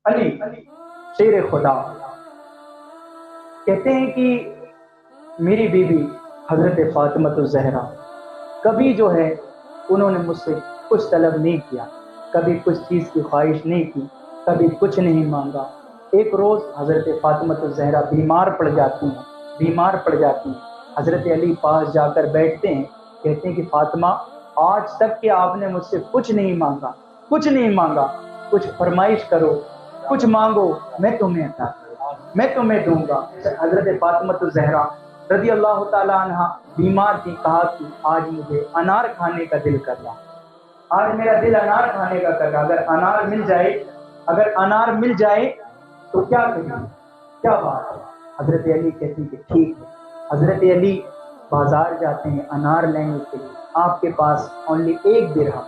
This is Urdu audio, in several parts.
علی شیر خدا کہتے ہیں کہ میری بیوی حضرت فاطمہ الزہرا کبھی جو ہے انہوں نے مجھ سے کچھ طلب نہیں کیا، کبھی کچھ چیز کی خواہش نہیں کی، کبھی کچھ نہیں مانگا۔ ایک روز حضرت فاطمہ الزہرا بیمار پڑ جاتی ہیں، حضرت علی پاس جا کر بیٹھتے ہیں، کہتے ہیں کہ فاطمہ آج تک کہ آپ نے مجھ سے کچھ نہیں مانگا، کچھ فرمائش کرو، کچھ مانگو، میں تمہیں عطا کروں، میں تمہیں دوں گا۔ حضرت فاطمہ الزہرا رضی اللہ تعالی عنہ بیمار تھی، کہا کہ آج مجھے انار کھانے کا دل کر رہا، آج میرا دل انار کھانے کا کر رہا، اگر انار مل جائے تو کیا کہیں، کیا بات ہے؟ حضرت علی کہتی کہ ٹھیک ہے۔ حضرت علی بازار جاتے ہیں انار لینے کے لیے، آپ کے پاس اونلی 1 درہم،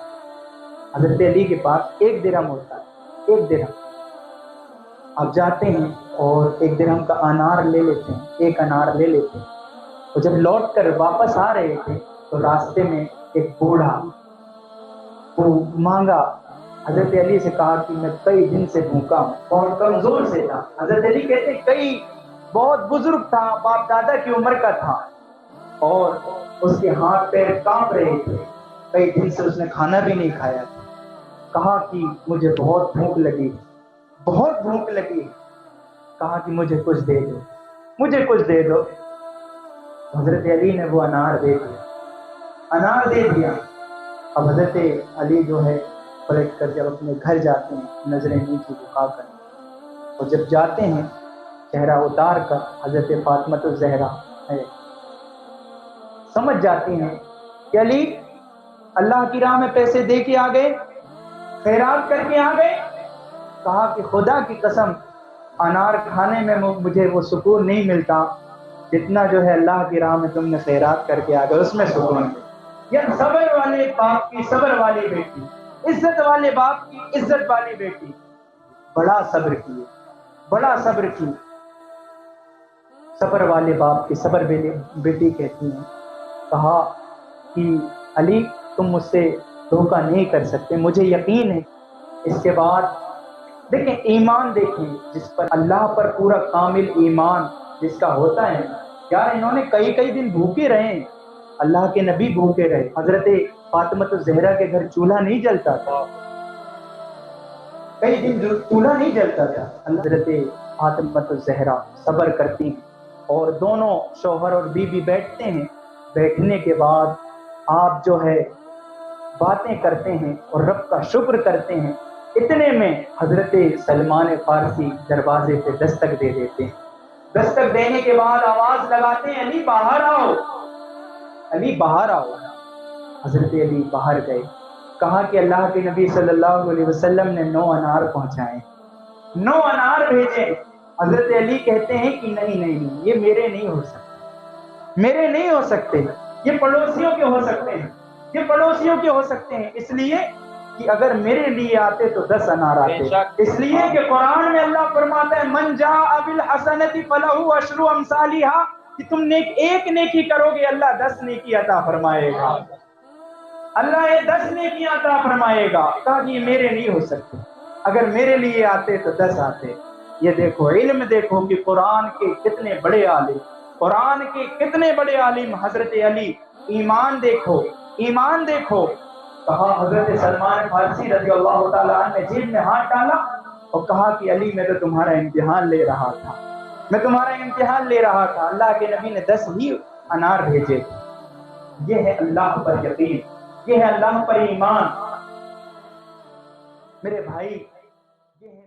حضرت علی کے پاس 1 درہم ہوتا ہے، 1 درہم۔ آپ جاتے ہیں اور 1 درہم کا انار لے لیتے ہیں، 1 انار لے لیتے ہیں، اور جب لوٹ کر واپس آ رہے تھے تو راستے میں ایک بوڑھا وہ مانگا، حضرت علی سے کہا کہ میں کئی دن سے بھوکا ہوں، اور کمزور سے تھا۔ حضرت علی کہتے بہت بزرگ تھا، باپ دادا کی عمر کا تھا، اور اس کے ہاتھ پیر کانپ رہے تھے، کئی دن سے اس نے کھانا بھی نہیں کھایا تھا۔ کہا کہ مجھے بہت بھوک لگی، کہا کہ مجھے کچھ دے دو۔ حضرت علی نے وہ انار دے دیا۔ اب حضرت علی جو ہے پلٹ کر جب اپنے گھر جاتے ہیں، نظریں نیچے جھکا کر، اور جب جاتے ہیں چہرہ اتار کر، حضرت فاطمہ الزہرا ہے سمجھ جاتی ہیں کہ علی اللہ کی راہ میں پیسے دے کے آ گئے، خیرات کر کے آ گئے۔ کہا کہ خدا کی قسم انار کھانے میں مجھے وہ سکون نہیں ملتا جتنا جو ہے اللہ کی راہ میں تم نے خیرات کر کے آ گئے، اس میں سکون ہے۔ یہ صبر والے باپ کی صبر والی بیٹی، عزت والے باپ کی عزت والی بیٹی، بڑا صبر کی، صبر والے باپ کی صبر بیٹی کہتی ہیں، کہا کہ علی تم مجھ سے دھوکہ نہیں کر سکتے، مجھے یقین ہے۔ اس کے بعد دیکھیں ایمان، دیکھیں جس پر اللہ پر پورا کامل ایمان جس کا ہوتا ہے، یار انہوں نے کئی دن بھوکے رہے، اللہ کے نبی بھوکے رہے، حضرت فاطمہ الزہرا کے گھر چولہا نہیں جلتا تھا، کئی دن چولہا نہیں جلتا تھا۔ حضرت فاطمہ الزہرا صبر کرتی ہیں، اور دونوں شوہر اور بیوی بیٹھتے ہیں، بیٹھنے کے بعد آپ جو ہے باتیں کرتے ہیں اور رب کا شکر کرتے ہیں۔ اتنے میں حضرت سلمان فارسی دروازے پہ دستک دے دیتے ہیں، دستک دینے کے بعد آواز لگاتے ہیں علی باہر آؤ، علی باہر آؤ۔ حضرت علی باہر گئے، کہا کہ اللہ کے نبی صلی اللہ علیہ وسلم نے 9 انار پہنچائے، 9 انار بھیجے۔ حضرت علی کہتے ہیں کہ نہیں، یہ میرے نہیں ہو سکتے، یہ پڑوسیوں کے ہو سکتے ہیں، اس لیے کہ اگر میرے لیے آتے تو 10 انار آتے، اس لیے کہ قرآن میں اللہ فرماتا ہے من جاء بالحسنۃ فلہ عشر امثالھا، کہ تم ایک نیکی کرو گے اللہ 10 نیکی عطا فرمائے گا، اللہ یہ 10 نیکی عطا فرمائے گا۔ کہا کہ یہ میرے نہیں ہو سکتے، اگر میرے لیے آتے تو 10 آتے۔ یہ دیکھو علم، دیکھو کہ قرآن کے کتنے بڑے عالم حضرت علی، ایمان دیکھو۔ کہا حضرت سلمان فارسی رضی اللہ تعالیٰ عنہ نے جیب میں ہاتھ ڈالا اور کہا کہ علی میں تو تمہارا امتحان لے رہا تھا، اللہ کے نبی نے 10 ہی انار بھیجے تھے۔ یہ ہے اللہ پر یقین، یہ ہے اللہ پر ایمان، میرے بھائی، یہ ہے